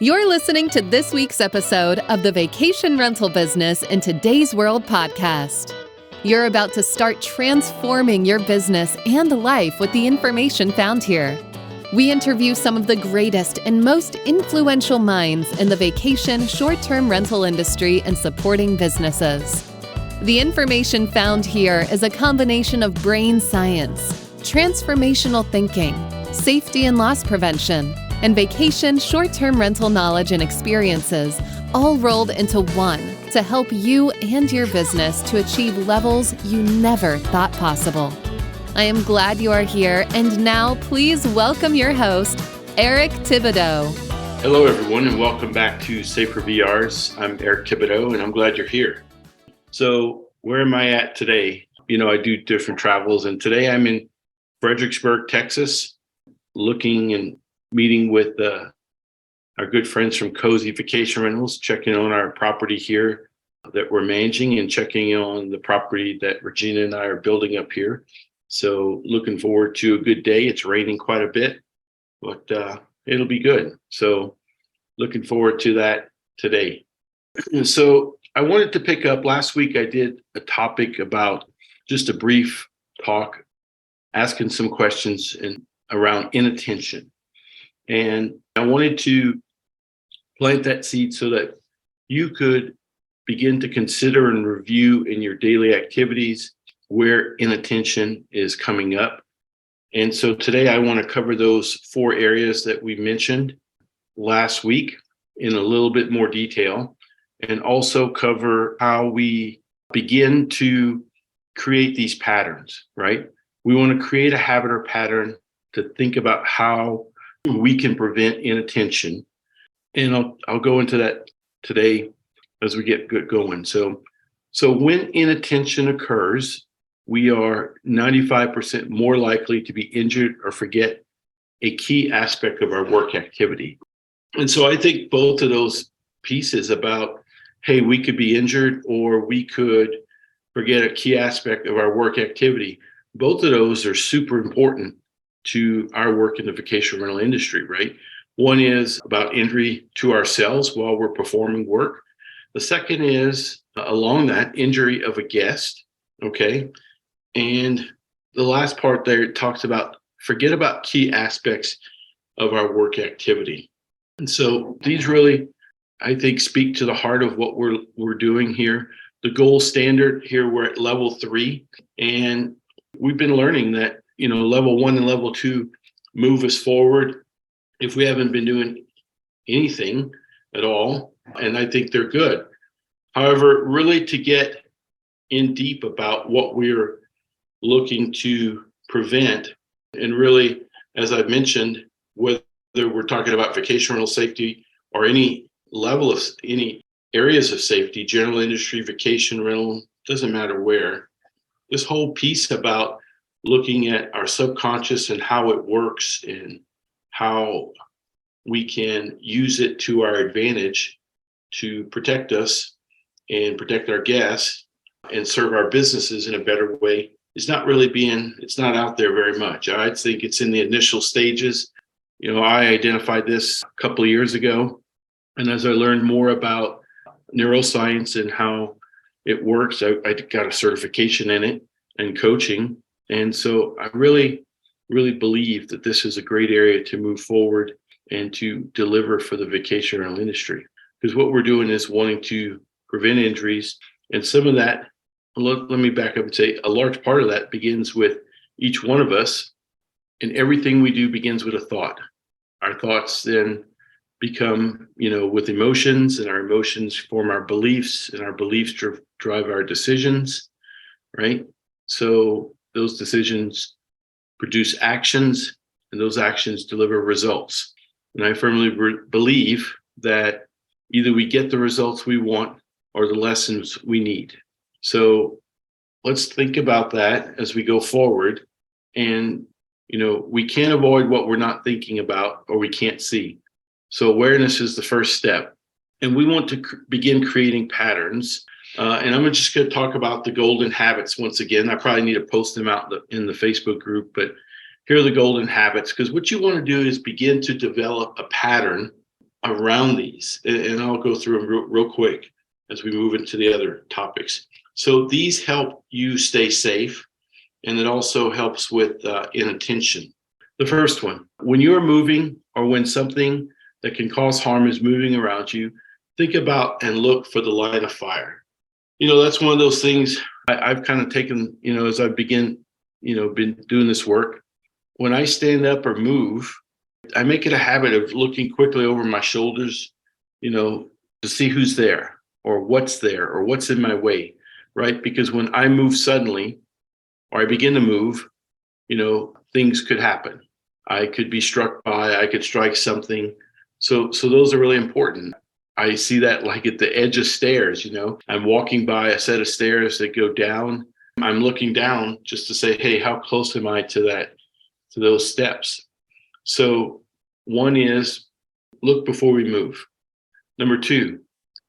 You're listening to this week's episode of the Vacation Rental Business in Today's World podcast. You're about to start transforming your business and life with the information found here. We interview some of the greatest and most influential minds in the vacation short-term rental industry and supporting businesses. The information found here is a combination of brain science, transformational thinking, safety and loss prevention, and vacation short-term rental knowledge and experiences, all rolled into one to help you and your business to achieve levels you never thought possible. I am glad you are here, and now please welcome your host, Eric Thibodeau. Hello everyone, and welcome back to Safer VRS. I'm Eric Thibodeau, and I'm glad you're here. So where am I at today? I do different travels, and today I'm in Fredericksburg, Texas, looking and meeting with our good friends from Cozy Vacation Rentals, checking on our property here that we're managing and checking on the property that Regina and I are building up here. So looking forward to a good day. It's raining quite a bit, but it'll be good. So looking forward to that today. So I wanted to pick up, last week I did a topic about just a brief talk, asking some questions around inattention. And I wanted to plant that seed so that you could begin to consider and review in your daily activities where inattention is coming up. And so today I want to cover those 4 areas that we mentioned last week in a little bit more detail, and also cover how we begin to create these patterns, right? We want to create a habit or pattern to think about how we can prevent inattention. And I'll go into that today as we get going. So when inattention occurs, we are 95% more likely to be injured or forget a key aspect of our work activity. And so I think both of those pieces about, hey, we could be injured or we could forget a key aspect of our work activity, both of those are super important to our work in the vacation rental industry, right? One is about injury to ourselves while we're performing work. The second is along that injury of a guest, okay? And the last part there, it talks about forget about key aspects of our work activity. And so these really, I think, speak to the heart of what we're doing here. The gold standard here, we're at level 3, and we've been learning that level 1 and level 2 move us forward if we haven't been doing anything at all. And I think they're good. However, really to get in deep about what we're looking to prevent, and really, as I've mentioned, whether we're talking about vacation rental safety or any level of any areas of safety, general industry, vacation rental, doesn't matter where, this whole piece about looking at our subconscious and how it works and how we can use it to our advantage to protect us and protect our guests and serve our businesses in a better way is it's not out there very much. I think it's in the initial stages. I identified this a couple of years ago. And as I learned more about neuroscience and how it works, I got a certification in it and coaching. And so I really, really believe that this is a great area to move forward and to deliver for the vacation rental industry. Because what we're doing is wanting to prevent injuries. And some of that, let me back up and say, a large part of that begins with each one of us. And everything we do begins with a thought. Our thoughts then become, with emotions, and our emotions form our beliefs, and our beliefs drive our decisions, right? So those decisions produce actions, and those actions deliver results. And I firmly believe that either we get the results we want or the lessons we need. So let's think about that as we go forward. And, we can't avoid what we're not thinking about or we can't see. So awareness is the first step. And we want to begin creating patterns. And I'm just going to talk about the golden habits once again. I probably need to post them out in the Facebook group, but here are the golden habits, because what you want to do is begin to develop a pattern around these. And I'll go through them real quick as we move into the other topics. So these help you stay safe, and it also helps with inattention. The first one, when you're moving or when something that can cause harm is moving around you, think about and look for the line of fire. That's one of those things I've kind of taken, as I begin, been doing this work. When I stand up or move, I make it a habit of looking quickly over my shoulders, to see who's there or what's in my way, right? Because when I move suddenly or I begin to move, things could happen. I could be struck by, I could strike something. So those are really important. I see that like at the edge of stairs, I'm walking by a set of stairs that go down. I'm looking down just to say, hey, how close am I to those steps? So one is look before we move. Number two,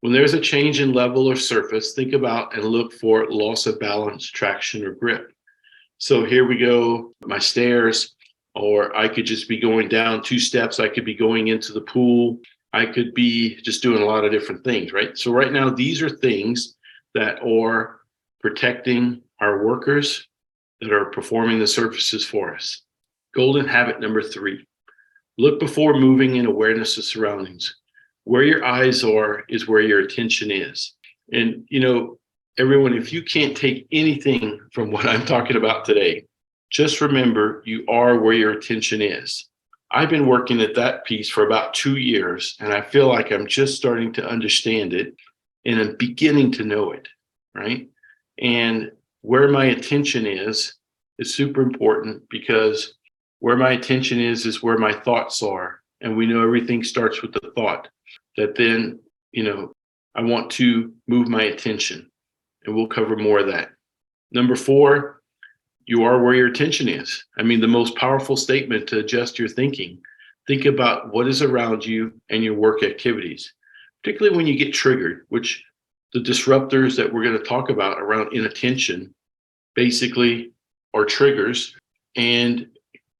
when there's a change in level or surface, think about and look for loss of balance, traction, or grip. So here we go, my stairs, or I could just be going down 2 steps. I could be going into the pool. I could be just doing a lot of different things, right? So right now, these are things that are protecting our workers that are performing the services for us. Golden habit number 3, look before moving in awareness of surroundings. Where your eyes are is where your attention is. And, everyone, if you can't take anything from what I'm talking about today, just remember you are where your attention is. I've been working at that piece for about 2 years, and I feel like I'm just starting to understand it and I'm beginning to know it, right? And where my attention is super important, because where my attention is where my thoughts are. And we know everything starts with the thought that then, I want to move my attention. And we'll cover more of that. Number 4, you are where your attention is. I mean, the most powerful statement to adjust your thinking. Think about what is around you and your work activities, particularly when you get triggered, which the disruptors that we're going to talk about around inattention basically are triggers. And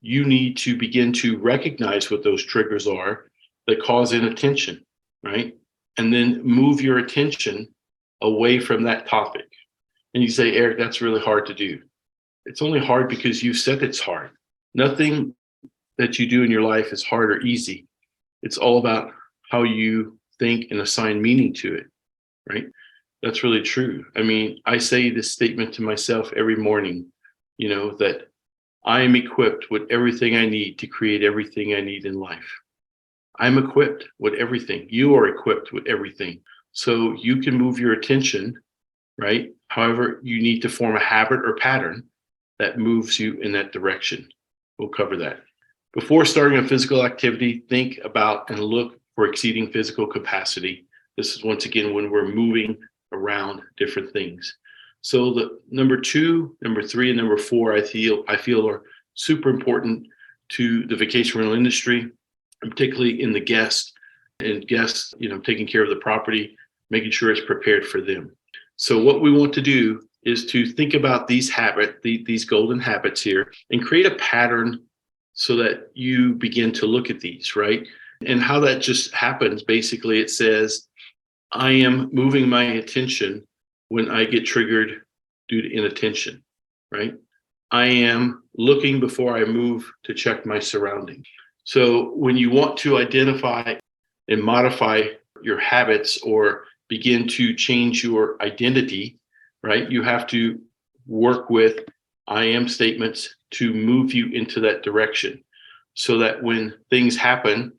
you need to begin to recognize what those triggers are that cause inattention, right? And then move your attention away from that topic. And you say, Eric, that's really hard to do. It's only hard because you said it's hard. Nothing that you do in your life is hard or easy. It's all about how you think and assign meaning to it, right? That's really true. I mean, I say this statement to myself every morning, that I am equipped with everything I need to create everything I need in life. I'm equipped with everything. You are equipped with everything. So you can move your attention, right? However, you need to form a habit or pattern that moves you in that direction. We'll cover that. Before starting a physical activity, think about and look for exceeding physical capacity. This is once again when we're moving around different things. So the number 2, number 3, and number 4, I feel are super important to the vacation rental industry, and particularly in the guests, taking care of the property, making sure it's prepared for them. So what we want to do is to think about these golden habits here, and create a pattern so that you begin to look at these, right? And how that just happens, basically, it says, I am moving my attention when I get triggered due to inattention, right? I am looking before I move to check my surroundings. So when you want to identify and modify your habits or begin to change your identity, right, you have to work with I am statements to move you into that direction, so that when things happen,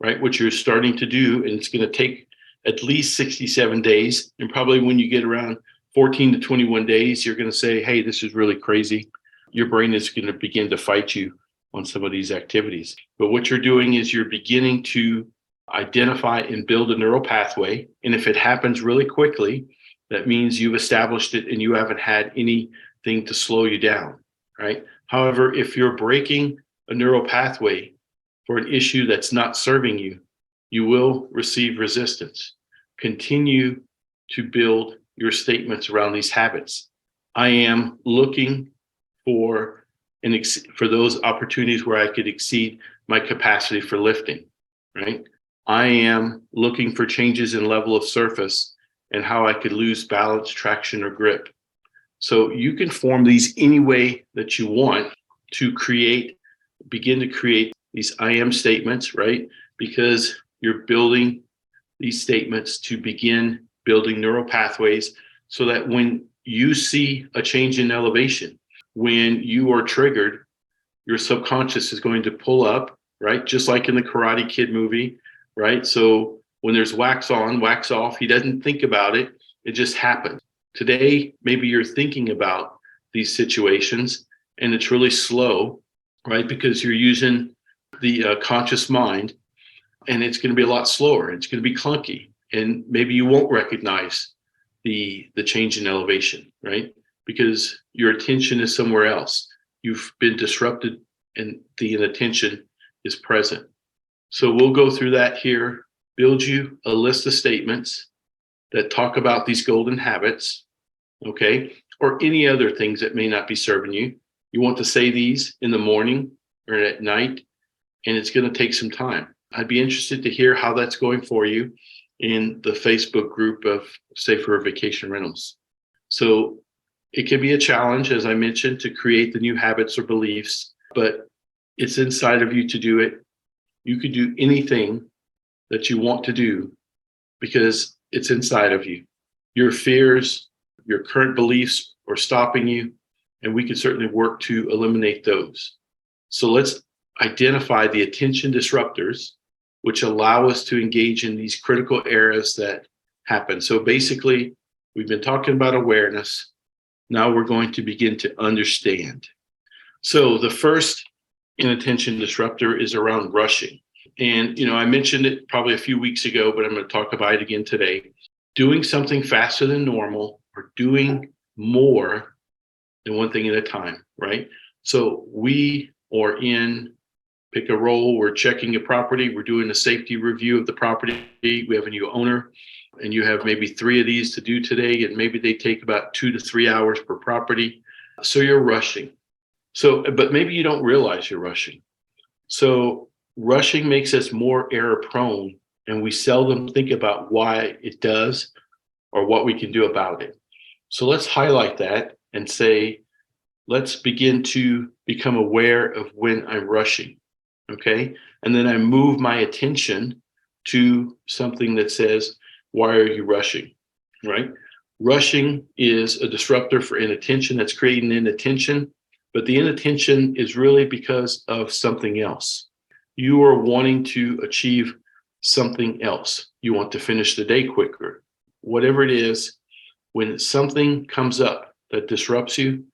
right, what you're starting to do, and it's going to take at least 67 days, and probably when you get around 14 to 21 days, you're going to say, hey, this is really crazy. Your brain is going to begin to fight you on some of these activities. But what you're doing is you're beginning to identify and build a neural pathway. And if it happens really quickly, that means you've established it and you haven't had anything to slow you down, right? However, if you're breaking a neural pathway for an issue that's not serving you, you will receive resistance. Continue to build your statements around these habits. I am looking for those opportunities where I could exceed my capacity for lifting, right? I am looking for changes in level of surface and how I could lose balance, traction, or grip. So you can form these any way that you want to begin to create these I am statements, right? Because you're building these statements to begin building neural pathways so that when you see a change in elevation, when you are triggered, your subconscious is going to pull up, right? Just like in the Karate Kid movie, right? So when there's wax on, wax off, he doesn't think about it. It just happens. Today, maybe you're thinking about these situations and it's really slow, right? Because you're using the conscious mind, and it's going to be a lot slower. It's going to be clunky, and maybe you won't recognize the change in elevation, right? Because your attention is somewhere else. You've been disrupted, and the inattention is present. So we'll go through that here, build you a list of statements that talk about these golden habits, okay? Or any other things that may not be serving you. You want to say these in the morning or at night, and it's going to take some time. I'd be interested to hear how that's going for you in the Facebook group of Safer Vacation Rentals. So it can be a challenge, as I mentioned, to create the new habits or beliefs, but it's inside of you to do it. You could do anything that you want to do because it's inside of you. Your fears, your current beliefs are stopping you, and we can certainly work to eliminate those. So let's identify the attention disruptors, which allow us to engage in these critical areas that happen. So basically, we've been talking about awareness. Now we're going to begin to understand. So the first inattention disruptor is around rushing. And, I mentioned it probably a few weeks ago, but I'm going to talk about it again today. Doing something faster than normal or doing more than one thing at a time, right? So we are pick a role, we're checking a property, we're doing a safety review of the property, we have a new owner, and you have maybe 3 of these to do today, and maybe they take about 2 to 3 hours per property. So you're rushing. But maybe you don't realize you're rushing. So rushing makes us more error prone, and we seldom think about why it does or what we can do about it. So let's highlight that and say, let's begin to become aware of when I'm rushing, okay? And then I move my attention to something that says, why are you rushing, right? Rushing is a disruptor for inattention that's creating inattention, but the inattention is really because of something else. You are wanting to achieve something else. You want to finish the day quicker. Whatever it is, when something comes up that disrupts you,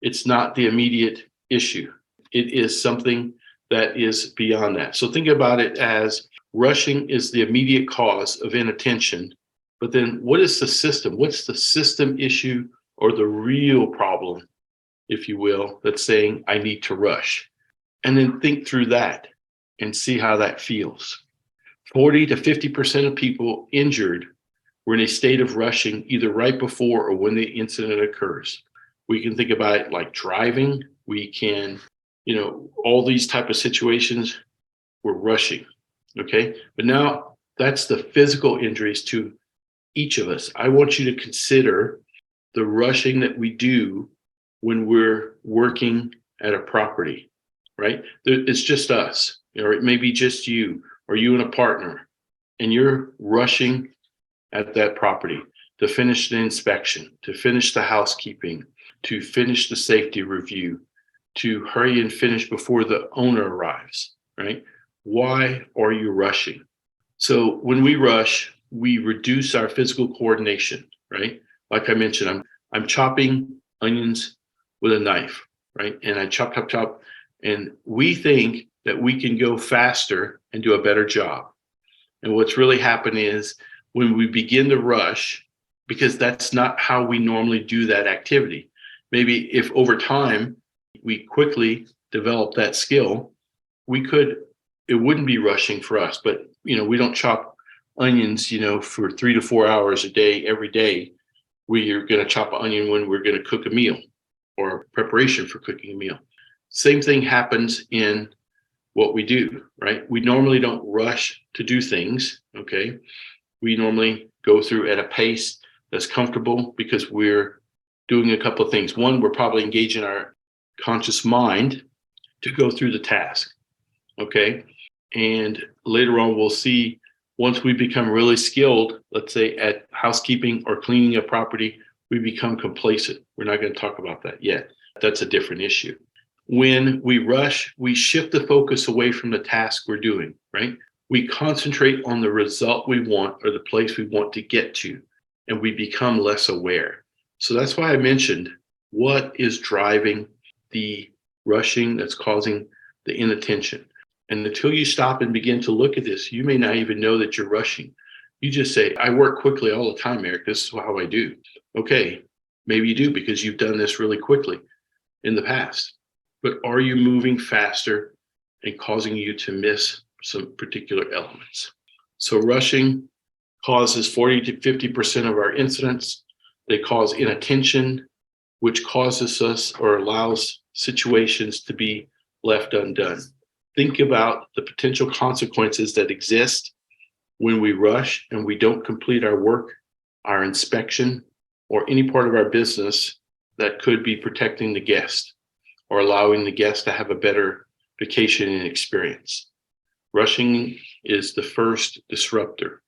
it's not the immediate issue. It is something that is beyond that. So think about it as rushing is the immediate cause of inattention. But then what is the system? What's the system issue or the real problem, if you will, that's saying I need to rush? And then think through that and see how that feels. 40 to 50% of people injured were in a state of rushing either right before or when the incident occurs. We can think about it like driving. We can, all these type of situations, we're rushing, okay? But now that's the physical injuries to each of us. I want you to consider the rushing that we do when we're working at a property, right? It's just us, or it may be just you, or you and a partner, and you're rushing at that property to finish the inspection, to finish the housekeeping, to finish the safety review, to hurry and finish before the owner arrives, right? Why are you rushing? So when we rush, we reduce our physical coordination, right? Like I mentioned, I'm chopping onions with a knife, right? And I chop, chop, chop. And we think that we can go faster and do a better job. And what's really happening is when we begin to rush, because that's not how we normally do that activity. Maybe if over time we quickly develop that skill, it wouldn't be rushing for us. But, we don't chop onions, for 3 to 4 hours a day, every day. We are going to chop an onion when we're going to cook a meal or preparation for cooking a meal. Same thing happens in what we do, right? We normally don't rush to do things, okay? We normally go through at a pace that's comfortable because we're doing a couple of things. One, we're probably engaging our conscious mind to go through the task, okay? And later on, we'll see once we become really skilled, let's say at housekeeping or cleaning a property, we become complacent. We're not going to talk about that yet. That's a different issue. When we rush, we shift the focus away from the task we're doing, right? We concentrate on the result we want or the place we want to get to, and we become less aware. So that's why I mentioned what is driving the rushing that's causing the inattention. And until you stop and begin to look at this, you may not even know that you're rushing. You just say, I work quickly all the time, Eric. This is how I do. Okay, maybe you do because you've done this really quickly in the past. But are you moving faster and causing you to miss some particular elements? So rushing causes 40 to 50% of our incidents. They cause inattention, which causes us or allows situations to be left undone. Think about the potential consequences that exist when we rush and we don't complete our work, our inspection, or any part of our business that could be protecting the guest or allowing the guest to have a better vacation and experience. Rushing is the first disruptor.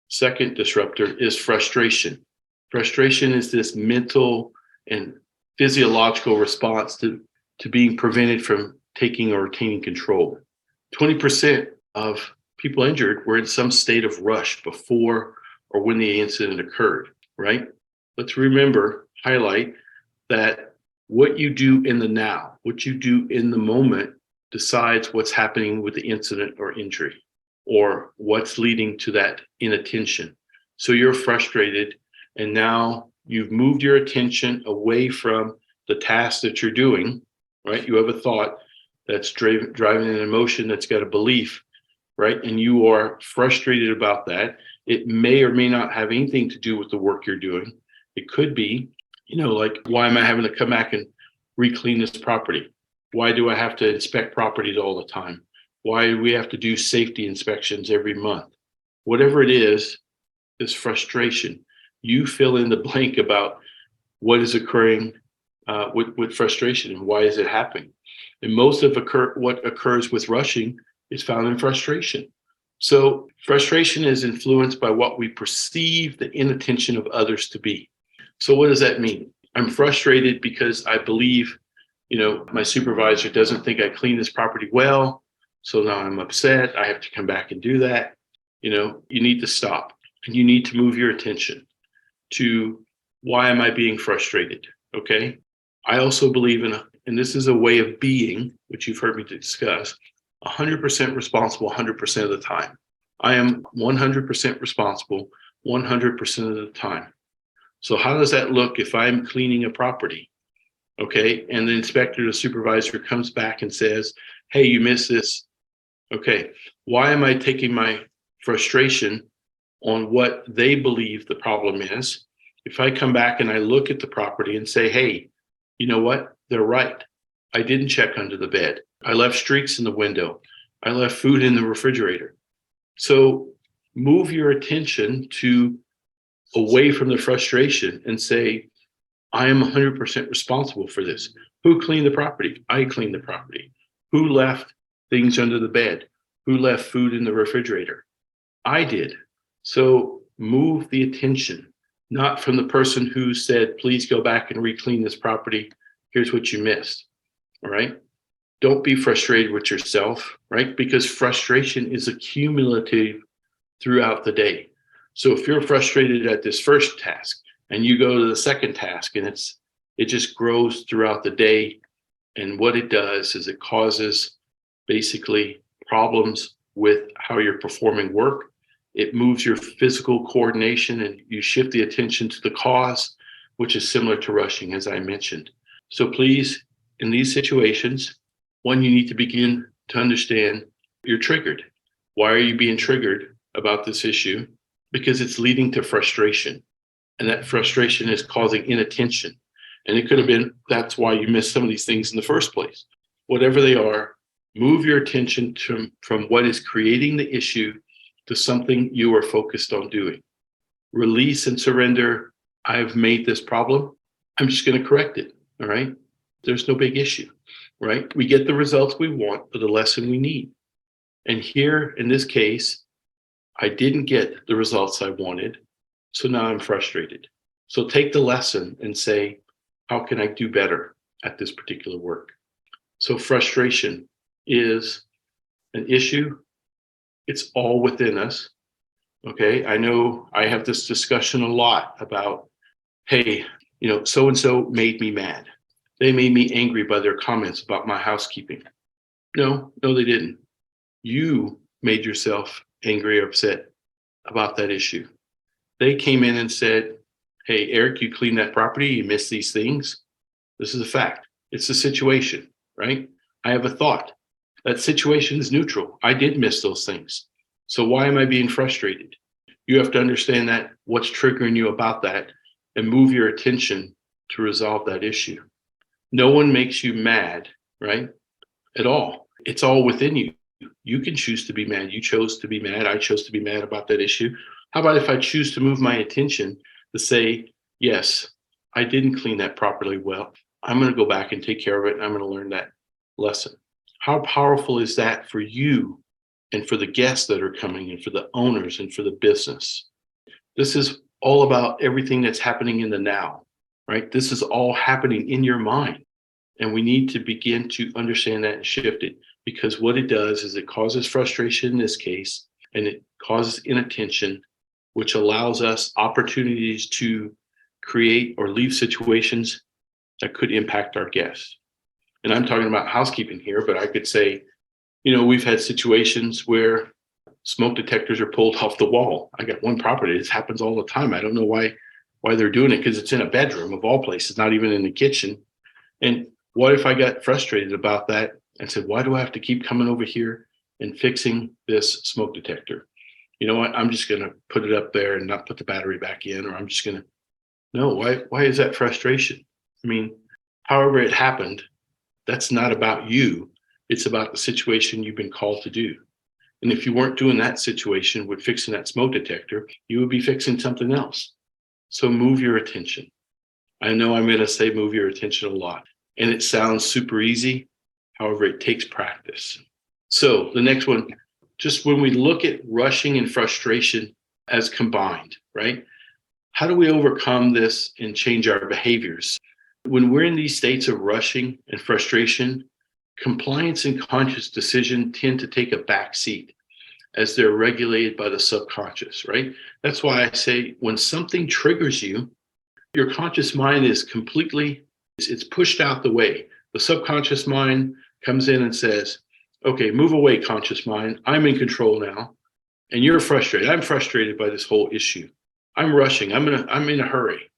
Second disruptor is frustration. Frustration is this mental and physiological response to being prevented from taking or retaining control. 20% of people injured were in some state of rush before or when the incident occurred, right? Let's highlight that what you do in the now, what you do in the moment decides what's happening with the incident or injury or what's leading to that inattention. So you're frustrated and now you've moved your attention away from the task that you're doing, right? You have a thought that's driving an emotion that's got a belief, right? And you are frustrated about that. It may or may not have anything to do with the work you're doing. It could be, like, why am I having to come back and re-clean this property? Why do I have to inspect properties all the time? Why do we have to do safety inspections every month? Whatever it is, this frustration. You fill in the blank about what is occurring with frustration and why is it happening. And most of what occurs with rushing is found in frustration. So frustration is influenced by what we perceive the inattention of others to be. So what does that mean? I'm frustrated because I believe, my supervisor doesn't think I clean this property well. So now I'm upset. I have to come back and do that. You need to stop and you need to move your attention to why am I being frustrated? Okay. I also believe and this is a way of being, which you've heard me discuss, 100% responsible 100% of the time. I am 100% responsible 100% of the time. So how does that look if I'm cleaning a property? Okay, and the inspector, the supervisor comes back and says, hey, you missed this. Okay, why am I taking my frustration on what they believe the problem is? If I come back and I look at the property and say, hey, you know what? They're right. I didn't check under the bed. I left streaks in the window. I left food in the refrigerator. So move your attention away from the frustration and say, I am 100% responsible for this. Who cleaned the property? I cleaned the property. Who left things under the bed? Who left food in the refrigerator? I did. So move the attention, not from the person who said, please go back and re-clean this property. Here's what you missed. All right. Don't be frustrated with yourself, right? Because frustration is accumulative throughout the day. So if you're frustrated at this first task and you go to the second task and it just grows throughout the day. And what it does is it causes basically problems with how you're performing work. It moves your physical coordination and you shift the attention to the cause, which is similar to rushing, as I mentioned. So please, in these situations, one, you need to begin to understand you're triggered. Why are you being triggered about this issue? Because it's leading to frustration. And that frustration is causing inattention. And it could have been, that's why you missed some of these things in the first place. Whatever they are, Move your attention from what is creating the issue to something you are focused on doing. Release and surrender. I've made this problem. I'm just going to correct it. All right. There's no big issue, right? We get the results we want or the lesson we need. And here in this case, I didn't get the results I wanted. So now I'm frustrated. So take the lesson and say, how can I do better at this particular work? So frustration is an issue. It's all within us. Okay. I know I have this discussion a lot about, hey, so-and-so made me mad. They made me angry by their comments about my housekeeping. No, they didn't. You made yourself angry or upset about that issue. They came in and said, hey, Eric, you cleaned that property. You missed these things. This is a fact. It's a situation, right? I have a thought. That situation is neutral. I did miss those things. So why am I being frustrated? You have to understand that what's triggering you about that and move your attention to resolve that issue. No one makes you mad, right? At all. It's all within you. You can choose to be mad. You chose to be mad. I chose to be mad about that issue. How about if I choose to move my attention to say, yes, I didn't clean that properly well. I'm going to go back and take care of it. And I'm going to learn that lesson. How powerful is that for you and for the guests that are coming and for the owners and for the business? This is all about everything that's happening in the now, right? This is all happening in your mind. And we need to begin to understand that and shift it, because what it does is it causes frustration in this case, and it causes inattention, which allows us opportunities to create or leave situations that could impact our guests. And I'm talking about housekeeping here, but I could say, we've had situations where smoke detectors are pulled off the wall. I got one property. This happens all the time. I don't know why they're doing it, because it's in a bedroom of all places, not even in the kitchen. And what if I got frustrated about that and said, why do I have to keep coming over here and fixing this smoke detector? You know what? I'm just going to put it up there and not put the battery back in, or I'm just going to, no, why is that frustration? I mean, however it happened, that's not about you. It's about the situation you've been called to do. And if you weren't doing that situation with fixing that smoke detector, you would be fixing something else. So move your attention. I know I'm going to say move your attention a lot, and it sounds super easy. However, it takes practice. So the next one, just when we look at rushing and frustration as combined, right? How do we overcome this and change our behaviors? When we're in these states of rushing and frustration, compliance and conscious decision tend to take a back seat as they're regulated by the subconscious, right? That's why I say when something triggers you, your conscious mind is completely, it's pushed out the way. The subconscious mind comes in and says, okay, move away, conscious mind. I'm in control now. And you're frustrated. I'm frustrated by this whole issue. I'm rushing. I'm in a hurry,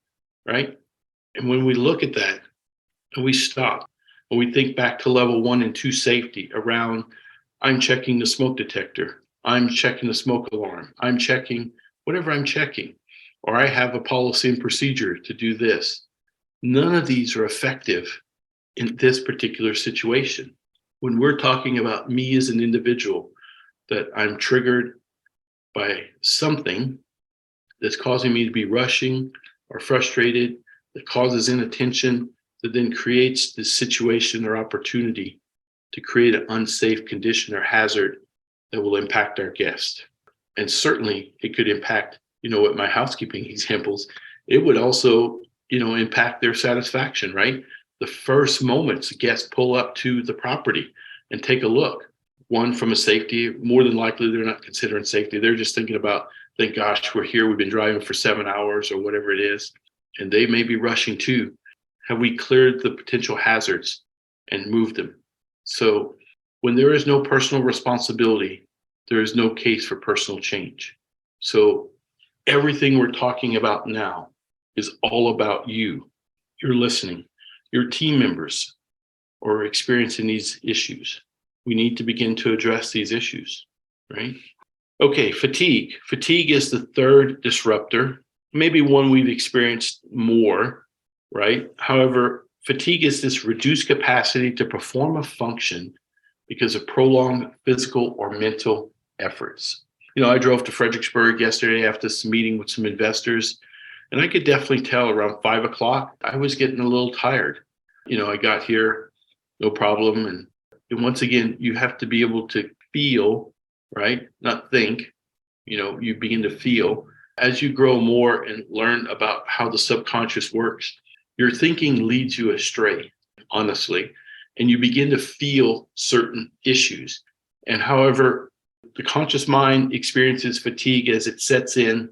right? And when we look at that and we stop, and we think back to level 1 and 2 safety around, I'm checking the smoke detector. I'm checking the smoke alarm. I'm checking whatever I'm checking, or I have a policy and procedure to do this. None of these are effective in this particular situation. When we're talking about me as an individual, that I'm triggered by something that's causing me to be rushing or frustrated, that causes inattention, that then creates this situation or opportunity to create an unsafe condition or hazard that will impact our guest. And certainly it could impact, with my housekeeping examples, it would also, impact their satisfaction, right? The first moments guests pull up to the property and take a look. One, from a safety, more than likely they're not considering safety. They're just thinking about, thank gosh, we're here. We've been driving for 7 hours or whatever it is. And they may be rushing too. Have we cleared the potential hazards and moved them? So when there is no personal responsibility, there is no case for personal change. So everything we're talking about now is all about you. You're listening. Your team members are experiencing these issues. We need to begin to address these issues, right? Okay, fatigue. Fatigue is the third disruptor, maybe one we've experienced more, right? However, fatigue is this reduced capacity to perform a function because of prolonged physical or mental efforts. I drove to Fredericksburg yesterday after this meeting with some investors, and I could definitely tell around 5 o'clock, I was getting a little tired. I got here, no problem. And once again, you have to be able to feel, right? Not think, you begin to feel. As you grow more and learn about how the subconscious works, your thinking leads you astray, honestly, and you begin to feel certain issues. And however, the conscious mind experiences fatigue as it sets in.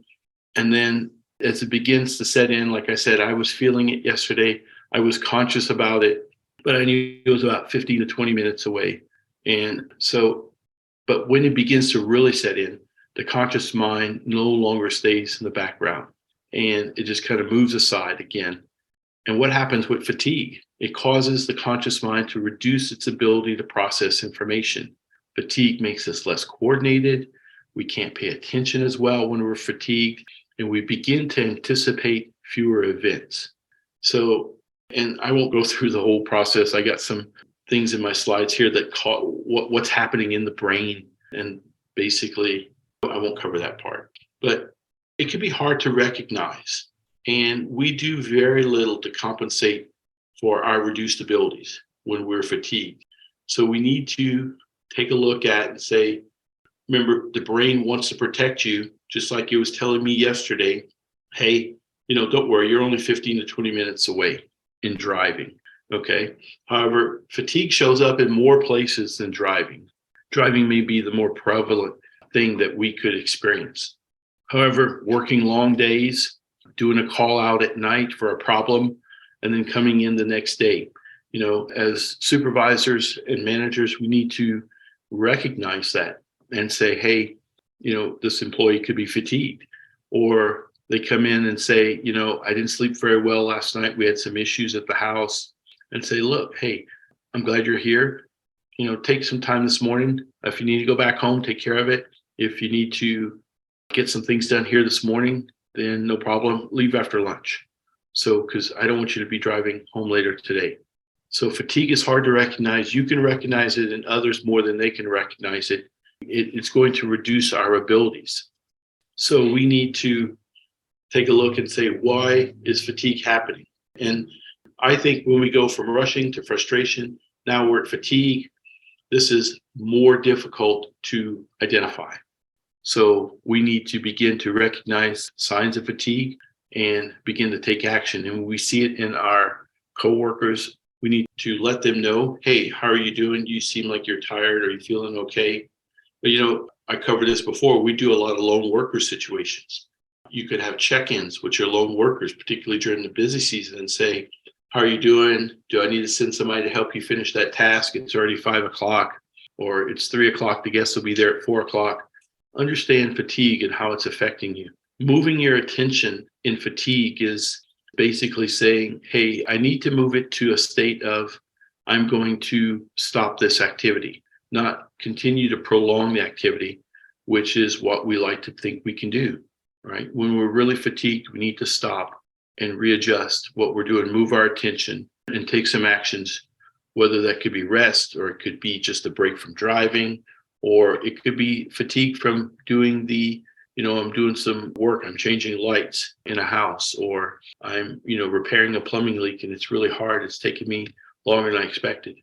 And then as it begins to set in, like I said, I was feeling it yesterday. I was conscious about it, but I knew it was about 15 to 20 minutes away. And so, but when it begins to really set in, the conscious mind no longer stays in the background and it just kind of moves aside again. And what happens with fatigue? It causes the conscious mind to reduce its ability to process information. Fatigue makes us less coordinated. We can't pay attention as well when we're fatigued, and we begin to anticipate fewer events. So, and I won't go through the whole process. I got some things in my slides here that what's happening in the brain. And basically, I won't cover that part. But it can be hard to recognize. And we do very little to compensate for our reduced abilities when we're fatigued. So we need to take a look at and say, remember, the brain wants to protect you, just like it was telling me yesterday, hey, don't worry, you're only 15 to 20 minutes away in driving, okay? However, fatigue shows up in more places than driving. Driving may be the more prevalent thing that we could experience. However, working long days, doing a call out at night for a problem, and then coming in the next day. As supervisors and managers, we need to recognize that and say, hey, this employee could be fatigued. Or they come in and say, I didn't sleep very well last night. We had some issues at the house. And say, look, hey, I'm glad you're here. Take some time this morning. If you need to go back home, take care of it. If you need to get some things done here this morning, then no problem. Leave after lunch. So, because I don't want you to be driving home later today. So fatigue is hard to recognize. You can recognize it in others more than they can recognize it. It's going to reduce our abilities. So we need to take a look and say, why is fatigue happening? And I think when we go from rushing to frustration, now we're at fatigue, this is more difficult to identify. So we need to begin to recognize signs of fatigue and begin to take action. And when we see it in our coworkers, we need to let them know, hey, how are you doing? You seem like you're tired. Are you feeling okay? But I covered this before. We do a lot of lone worker situations. You could have check-ins with your lone workers, particularly during the busy season, and say, how are you doing? Do I need to send somebody to help you finish that task? It's already 5 o'clock, or it's 3 o'clock. The guests will be there at 4 o'clock. Understand fatigue and how it's affecting you. Moving your attention in fatigue is basically saying, hey, I need to move it to a state of, I'm going to stop this activity, not continue to prolong the activity, which is what we like to think we can do, right? When we're really fatigued, we need to stop and readjust what we're doing, move our attention and take some actions, whether that could be rest, or it could be just a break from driving, or it could be fatigue from doing I'm doing some work, I'm changing lights in a house, or I'm, repairing a plumbing leak and it's really hard. It's taking me longer than I expected.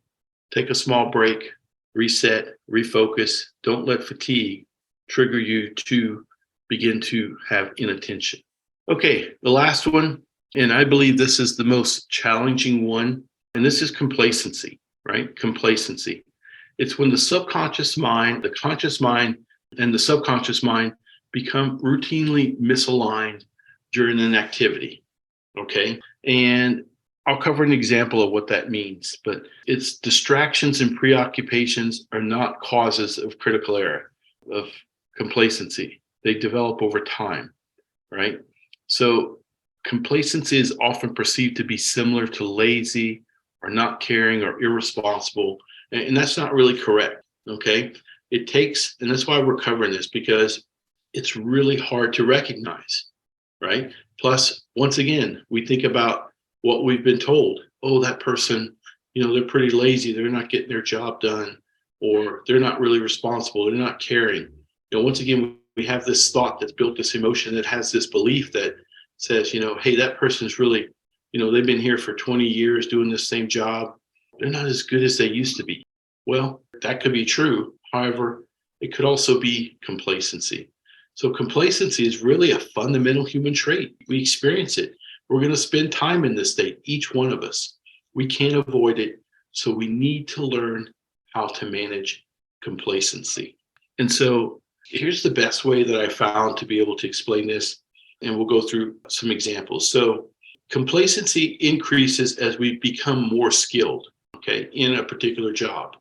Take a small break, reset, refocus. Don't let fatigue trigger you to begin to have inattention. Okay, the last one, and I believe this is the most challenging one, and this is complacency, right? Complacency. It's when the subconscious mind, the conscious mind, and the subconscious mind become routinely misaligned during an activity, okay? And I'll cover an example of what that means, but it's distractions and preoccupations are not causes of critical error, of complacency. They develop over time, right? So complacency is often perceived to be similar to lazy or not caring or irresponsible, and that's not really correct, okay? It takes, and that's why we're covering this, because it's really hard to recognize, right? Plus, once again, we think about what we've been told. Oh, that person, they're pretty lazy. They're not getting their job done. or they're not really responsible, they're not caring. Once again, we have this thought that's built this emotion that has this belief that says, hey, that person's really, they've been here for 20 years doing the same job. They're not as good as they used to be. Well, that could be true. However, it could also be complacency. So complacency is really a fundamental human trait. We experience it. We're going to spend time in this state, each one of us. We can't avoid it. So we need to learn how to manage complacency. And so here's the best way that I found to be able to explain this. And we'll go through some examples. So complacency increases as we become more skilled, in a particular job.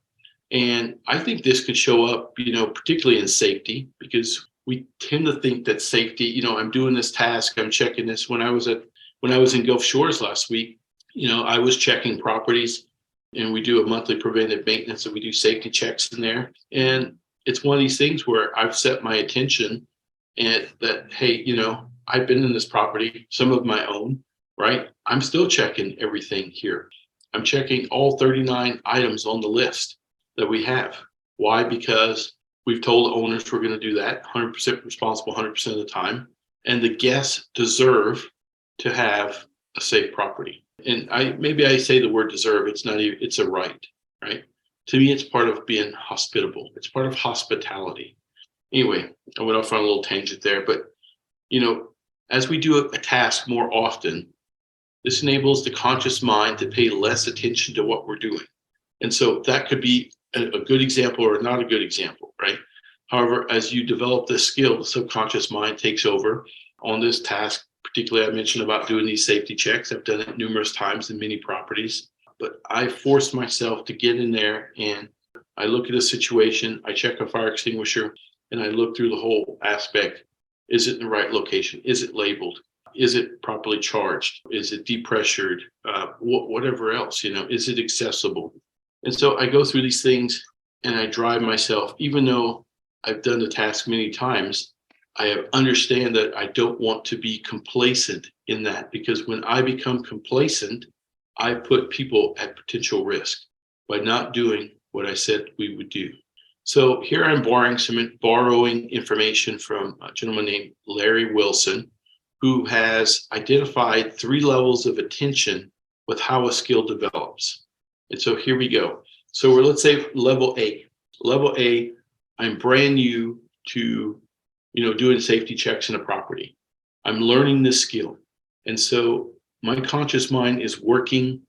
And I think this could show up, particularly in safety, because we tend to think that safety, I'm doing this task, I'm checking this. When I was in Gulf Shores last week, I was checking properties, and we do a monthly preventive maintenance, and we do safety checks in there. And it's one of these things where I've set my attention and that, hey, I've been in this property, some of my own, right? I'm still checking everything here. I'm checking all 39 items on the list that we have. Why? Because we've told the owners we're going to do that, 100% responsible 100% of the time. And the guests deserve to have a safe property. And I say the word deserve, it's not even, it's a right? To me, it's part of being hospitable. It's part of hospitality. Anyway, I went off on a little tangent there, but as we do a task more often, this enables the conscious mind to pay less attention to what we're doing. And so that could be a good example or not a good example, right? However, as you develop this skill, the subconscious mind takes over on this task. Particularly, I mentioned about doing these safety checks. I've done it numerous times in many properties, but I forced myself to get in there and I look at a situation, I check a fire extinguisher, and I look through the whole aspect. Is it in the right location? Is it labeled? Is it properly charged? Is it depressured? Whatever else, is it accessible? And so I go through these things and I drive myself, even though I've done the task many times, I understand that I don't want to be complacent in that, because when I become complacent, I put people at potential risk by not doing what I said we would do. So here I'm borrowing information from a gentleman named Larry Wilson, who has identified 3 levels of attention with how a skill develops. And so here we go. So let's say level A. Level A, I'm brand new to, doing safety checks in a property. I'm learning this skill. And so my conscious mind is working,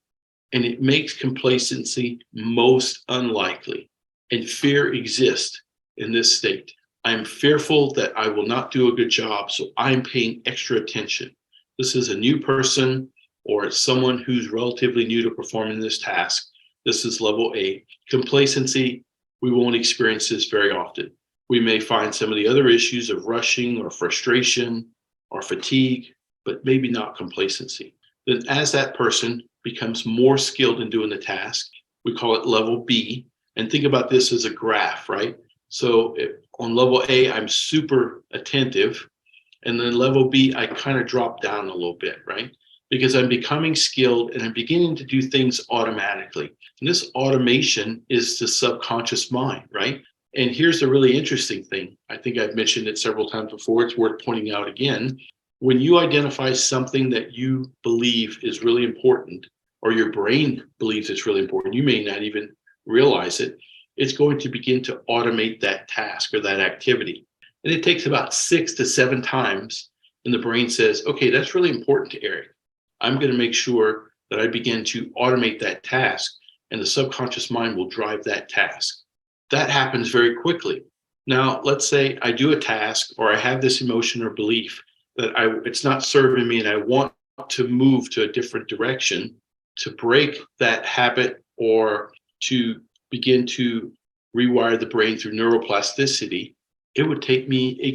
and it makes complacency most unlikely. And fear exists in this state. I'm fearful that I will not do a good job, so I'm paying extra attention. This is a new person, or it's someone who's relatively new to performing this task. This is level A. Complacency, we won't experience this very often. We may find some of the other issues of rushing or frustration or fatigue, but maybe not complacency. Then as that person becomes more skilled in doing the task, we call it level B. And think about this as a graph, right? So on level A, I'm super attentive. And then level B, I kind of drop down a little bit, right? Because I'm becoming skilled and I'm beginning to do things automatically. And this automation is the subconscious mind, right? And here's the really interesting thing. I think I've mentioned it several times before. It's worth pointing out again. When you identify something that you believe is really important, or your brain believes it's really important, you may not even realize it, it's going to begin to automate that task or that activity. And it takes about 6 to 7 times. And the brain says, okay, that's really important to Eric. I'm going to make sure that I begin to automate that task, and the subconscious mind will drive that task. That happens very quickly. Now, let's say I do a task, or I have this emotion or belief that it's not serving me and I want to move to a different direction. To break that habit or to begin to rewire the brain through neuroplasticity, it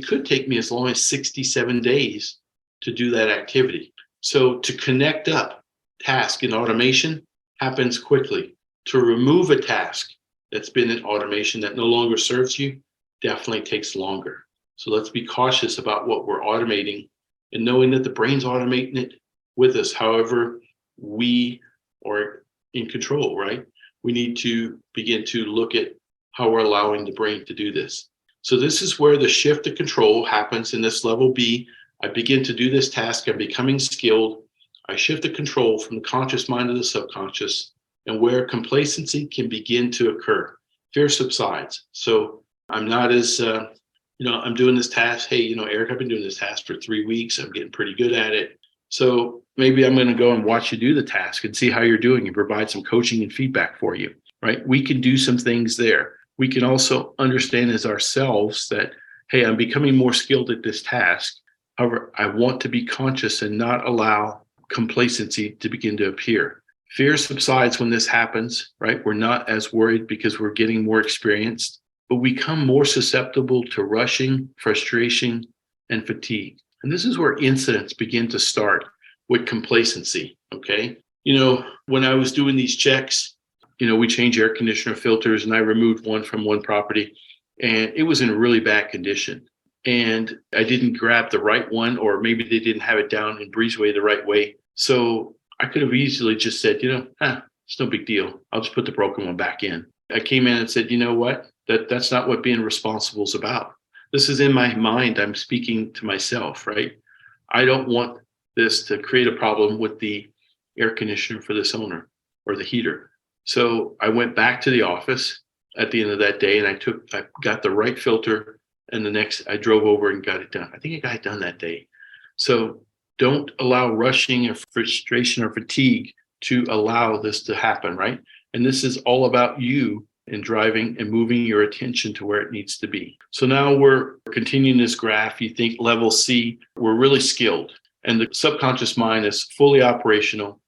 could take me as long as 67 days to do that activity. So to connect up task and automation happens quickly. To remove a task that's been in automation that no longer serves you definitely takes longer. So let's be cautious about what we're automating and knowing that the brain's automating it with us. However, we are in control, right? We need to begin to look at how we're allowing the brain to do this. So this is where the shift of control happens in this level B. I begin to do this task. I'm becoming skilled. I shift the control from the conscious mind to the subconscious, and where complacency can begin to occur. Fear subsides. So I'm not as, I'm doing this task. Hey, Eric, I've been doing this task for 3 weeks. I'm getting pretty good at it. So maybe I'm going to go and watch you do the task and see how you're doing and provide some coaching and feedback for you, right? We can do some things there. We can also understand as ourselves that, hey, I'm becoming more skilled at this task. However, I want to be conscious and not allow complacency to begin to appear. Fear subsides when this happens, right? We're not as worried because we're getting more experienced, but we become more susceptible to rushing, frustration, and fatigue. And this is where incidents begin to start with complacency, okay? When I was doing these checks, we changed air conditioner filters and I removed one from one property and it was in really bad condition. And I didn't grab the right one, or maybe they didn't have it down in breezeway the right way. So I could have easily just said, it's no big deal. I'll just put the broken one back in. I came in and said, you know what? That's not what being responsible is about. This is in my mind. I'm speaking to myself, right? I don't want this to create a problem with the air conditioner for this owner or the heater. So I went back to the office at the end of that day and I got the right filter, and I drove over and got it done. I think I got it done that day. So don't allow rushing or frustration or fatigue to allow this to happen, right? And this is all about you and driving and moving your attention to where it needs to be. So now we're continuing this graph. You think level C, we're really skilled and the subconscious mind is fully operational.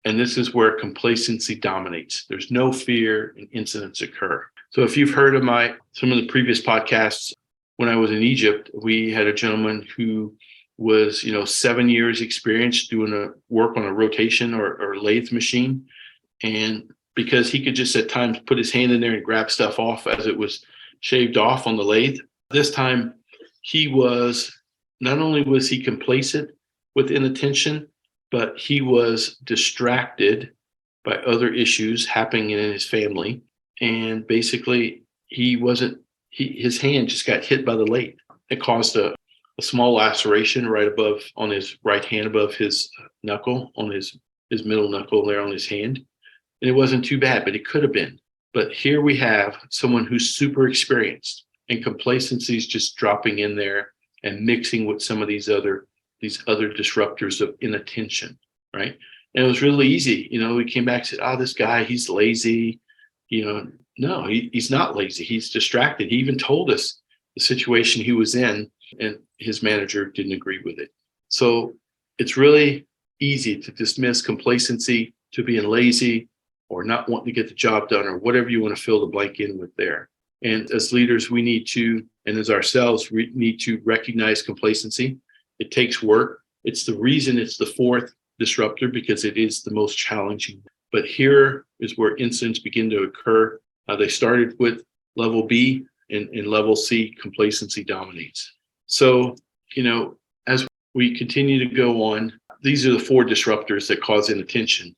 And this is where complacency dominates. There's no fear and incidents occur. So if you've heard of some of the previous podcasts, when I was in Egypt, we had a gentleman who was, 7 years experience doing work on a rotation or lathe machine. And because he could just at times put his hand in there and grab stuff off as it was shaved off on the lathe. This time not only was he complacent with inattention, but he was distracted by other issues happening in his family. And basically his hand just got hit by the lathe. It caused a small laceration right above on his right hand, above his knuckle, on his middle knuckle there on his hand. And it wasn't too bad, but it could have been. But here we have someone who's super experienced, and complacency is just dropping in there and mixing with some of these other disruptors of inattention, right? And it was really easy. We came back and said, this guy, he's lazy. No, he's not lazy. He's distracted. He even told us the situation he was in, and his manager didn't agree with it. So it's really easy to dismiss complacency to being lazy or not wanting to get the job done or whatever you want to fill the blank in with there. And as leaders, we need to, and as ourselves, we need to recognize complacency. It takes work. It's the reason it's the fourth disruptor, because it is the most challenging. But here is where incidents begin to occur. They started with level B, and in level C, complacency dominates. So, as we continue to go on, these are the four disruptors that cause inattention.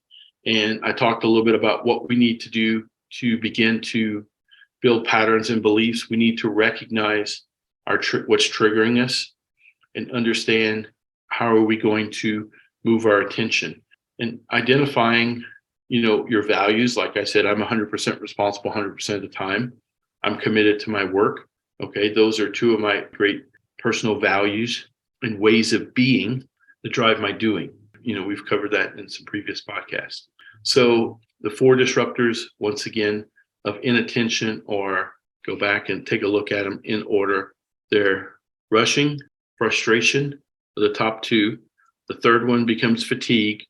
And I talked a little bit about what we need to do to begin to build patterns and beliefs. We need to recognize what's triggering us and understand how are we going to move our attention, and identifying, your values. Like I said, I'm 100% responsible 100% of the time. I'm committed to my work. Okay. Those are two of my great personal values and ways of being that drive my doing. We've covered that in some previous podcasts. So the four disruptors, once again, of inattention, or go back and take a look at them in order. They're rushing, frustration are the top two. The third one becomes fatigue.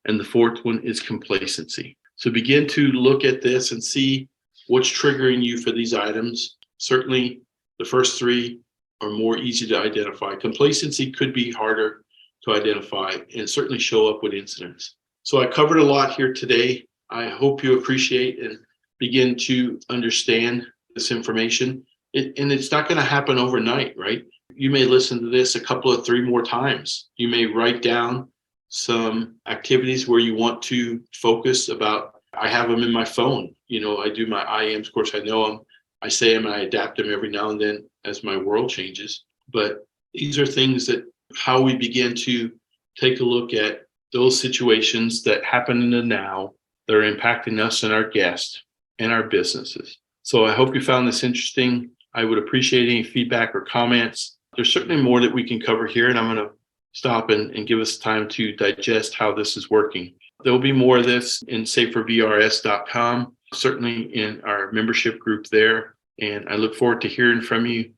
And the fourth one is complacency. So begin to look at this and see what's triggering you for these items. Certainly, the first three are more easy to identify. Complacency could be harder to identify and certainly show up with incidents. So I covered a lot here today. I hope you appreciate and begin to understand this information. And it's not going to happen overnight, right? You may listen to this three more times. You may write down some activities where you want to focus about. I have them in my phone. I do my IAMs. Of course, I know them. I say them and I adapt them every now and then as my world changes. But these are things that how we begin to take a look at those situations that happen in the now that are impacting us and our guests and our businesses. So I hope you found this interesting. I would appreciate any feedback or comments. There's certainly more that we can cover here, and I'm going to stop and give us time to digest how this is working. There will be more of this in safervrs.com, certainly in our membership group there. And I look forward to hearing from you.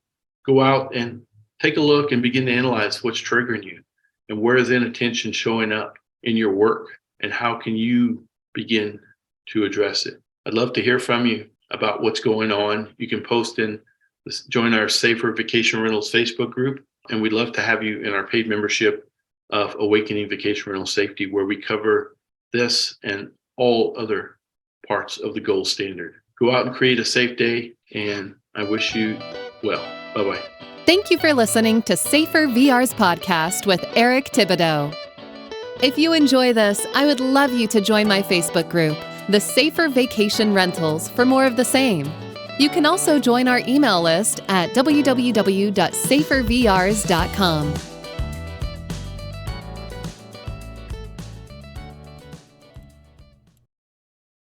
Go out and take a look and begin to analyze what's triggering you and where is inattention showing up in your work and how can you begin to address it. I'd love to hear from you about what's going on. You can post join our Safer Vacation Rentals Facebook group, and we'd love to have you in our paid membership of Awakening Vacation Rental Safety, where we cover this and all other parts of the gold standard. Go out and create a safe day, and I wish you well. Bye-bye. Thank you for listening to Safer VR's podcast with Eric Thibodeau. If you enjoy this, I would love you to join my Facebook group, the Safer Vacation Rentals, for more of the same. You can also join our email list at www.safervrs.com.